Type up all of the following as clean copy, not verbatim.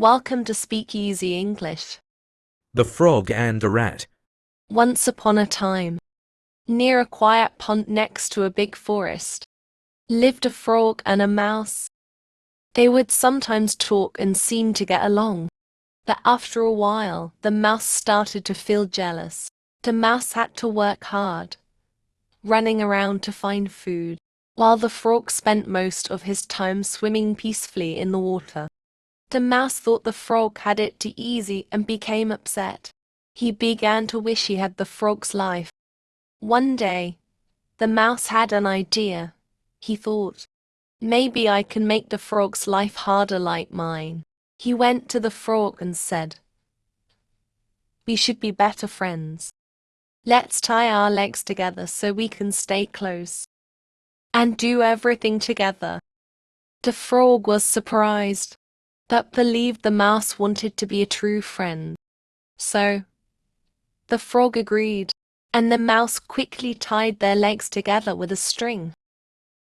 Welcome to Speakeasy English. The Frog and a Rat. Once upon a time, near a quiet pond next to a big forest, lived a frog and a mouse. They would sometimes talk and seem to get along. But after a while, the mouse started to feel jealous. The mouse had to work hard, running around to find food, while the frog spent most of his time swimming peacefully in the water. The mouse thought the frog had it too easy and became upset. He began to wish he had the frog's life. One day, the mouse had an idea. He thought, maybe I can make the frog's life harder like mine. He went to the frog and said, we should be better friends. Let's tie our legs together so we can stay close and do everything together. The frog was surprised, but believed the mouse wanted to be a true friend. So, the frog agreed, and the mouse quickly tied their legs together with a string.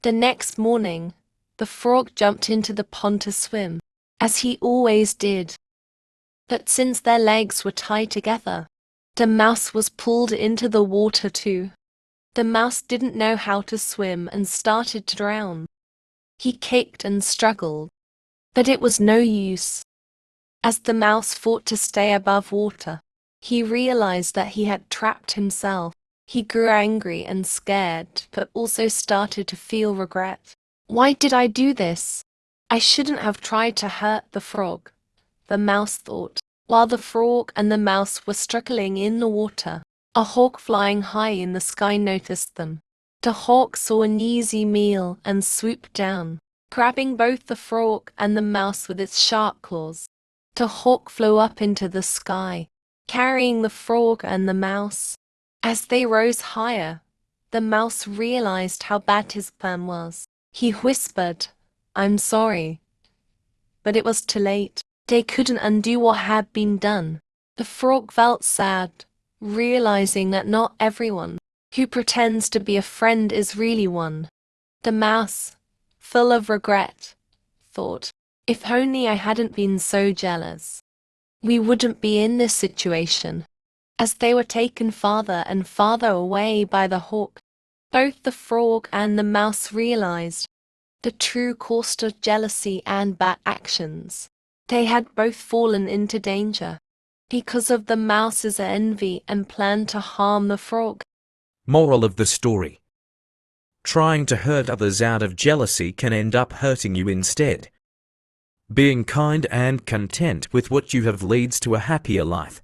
The next morning, the frog jumped into the pond to swim, as he always did. But since their legs were tied together, the mouse was pulled into the water too. The mouse didn't know how to swim and started to drown. He kicked and struggled, but it was no use. As the mouse fought to stay above water, he realized that he had trapped himself. He grew angry and scared, but also started to feel regret. Why did I do this? I shouldn't have tried to hurt the frog, the mouse thought. While the frog and the mouse were struggling in the water, a hawk flying high in the sky noticed them. The hawk saw an easy meal and swooped down, grabbing both the frog and the mouse with its sharp claws. The hawk flew up into the sky, carrying the frog and the mouse. As they rose higher, the mouse realized how bad his plan was. He whispered, I'm sorry. But it was too late. They couldn't undo what had been done. The frog felt sad, realizing that not everyone who pretends to be a friend is really one. The mouse, full of regret, thought, if only I hadn't been so jealous, we wouldn't be in this situation. As they were taken farther and farther away by the hawk, both the frog and the mouse realized the true cost of jealousy and bad actions. They had both fallen into danger because of the mouse's envy and plan to harm the frog. Moral of the story. Trying to hurt others out of jealousy can end up hurting you instead. Being kind and content with what you have leads to a happier life.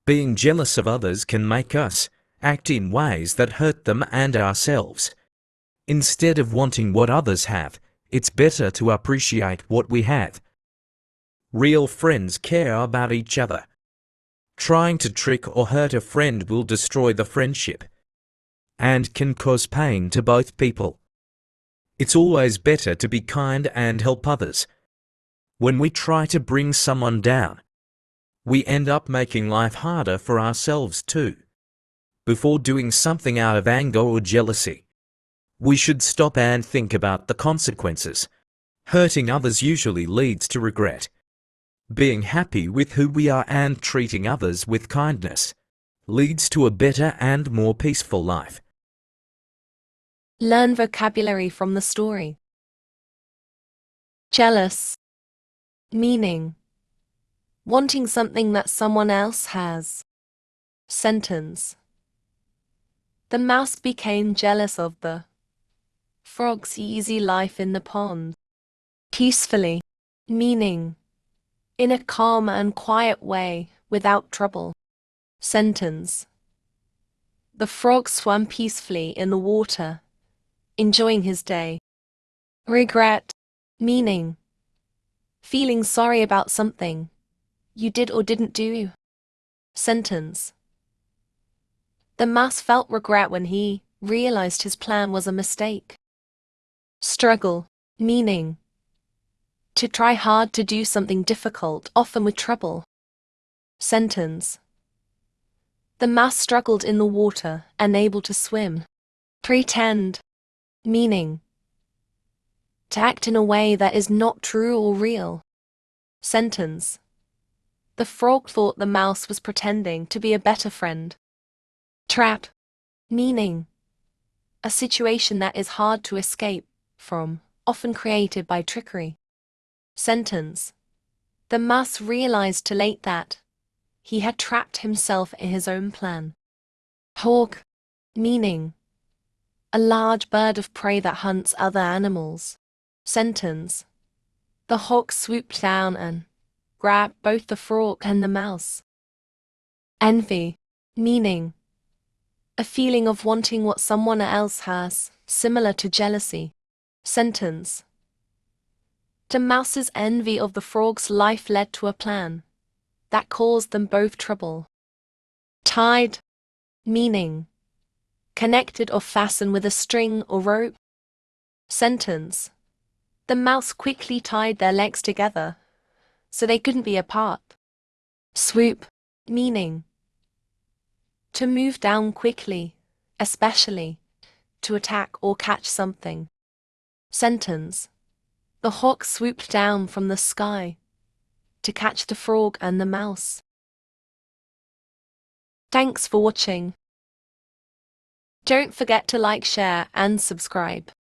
Being jealous of others can make us act in ways that hurt them and ourselves. Instead of wanting what others have, it's better to appreciate what we have. Real friends care about each other. Trying to trick or hurt a friend will destroy the friendship and can cause pain to both people. It's always better to be kind and help others. When we try to bring someone down, we end up making life harder for ourselves too. Before doing something out of anger or jealousy, we should stop and think about the consequences. Hurting others usually leads to regret. Being happy with who we are and treating others with kindness leads to a better and more peaceful life. Learn vocabulary from the story. Jealous. Meaning, wanting something that someone else has. Sentence. The mouse became jealous of the frog's easy life in the pond. Peacefully. Meaning, in a calm and quiet way, without trouble. Sentence. The frog swam peacefully in the water, enjoying his day. Regret. Meaning, feeling sorry about something you did or didn't do. Sentence. The mouse felt regret when he realized his plan was a mistake. Struggle. Meaning, to try hard to do something difficult, often with trouble. Sentence. The mouse struggled in the water, unable to swim. Pretend. Meaning, to act in a way that is not true or real. Sentence. The frog thought the mouse was pretending to be a better friend. Trap, meaning a situation that is hard to escape from, often created by trickery. Sentence. The mouse realized too late that he had trapped himself in his own plan. Hawk, meaning a large bird of prey that hunts other animals. Sentence. The hawk swooped down and grabbed both the frog and the mouse. Envy, meaning a feeling of wanting what someone else has, similar to jealousy. Sentence. The mouse's envy of the frog's life led to a plan that caused them both trouble. Tied, meaning connected or fastened with a string or rope. Sentence. The mouse quickly tied their legs together so they couldn't be apart. Swoop, meaning to move down quickly, especially to attack or catch something. Sentence. The hawk swooped down from the sky to catch the frog and the mouse. Thanks for watching. Don't forget to like, share, and subscribe.